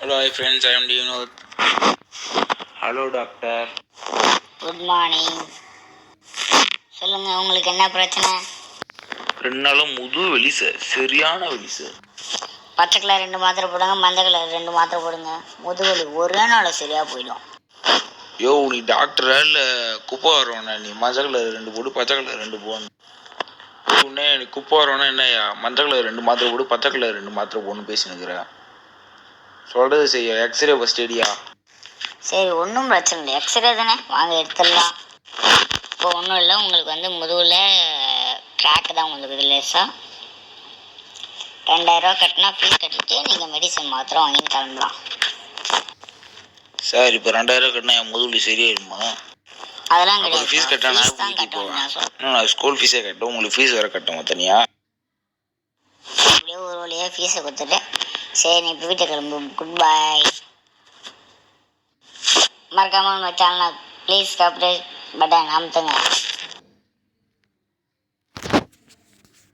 Hello, hi friends. I am Vinod. Hello, doctor. Good morning. சொல்லுங்க, உங்களுக்கு என்ன பிரச்சனை? 2 நாளும் முது வலி சார், சரியான வலி சார். பச்சை கலர் 2 மாத்திரை போடுங்க, மஞ்சள் கலர் 2 மாத்திரை போடுங்க. முதுவலி ஒரே நாள் சரியா போயிடும். யோ, நீ டாக்டரா இல்லை குப்பை வரவனா? நீ மஞ்சள் கலர் 2 போடு, பச்சை கலர் 2 போடணும். உடனே நீ குப்பை வரவனா என்னையா? மஞ்சள் கலர் 2 மாத்திரை போடு, பச்சை கலர் 2 மாத்திரை போடணும்னு பேசினுக்கிற. சொல்றது செய்ய. எக்ஸ்ரே ஃபஸ்ட் எடியா. சரி, ஒன்றும் பிரச்சனை இல்லை. எக்ஸ்ரே தானே, வாங்க எடுத்துடலாம். இப்போ ஒன்றும் இல்லை, உங்களுக்கு முதுகில் கிராக்கு தான் உங்களுக்கு லேசாக. 2000 கட்டினா ஃபீஸ் கட்டிட்டு நீங்கள் மெடிசன் மாத்திரம் வாங்கிட்டு கிளம்பலாம். சார், இப்போ 2000 கட்டினா என் முதுகுலி சரியாயிடுமா? அதெல்லாம் கிடையாது. ஃபீஸ் கட்டினா தான் கட்டணும். நான் ஸ்கூல் ஃபீஸே கட்டும், உங்களுக்கு ஃபீஸ் வேறு கட்டணும் தனியா. அப்படியே ஒரு வழியாக ஃபீஸை கொடுத்துட்டு சரி நீ இப்போ வீட்டை கிளம்பு. Good bye. மறக்காமல் நம்ம சேனலை ப்ளீஸ் சப்ஸ்கிரைப் பட்டன் அமுத்துங்க.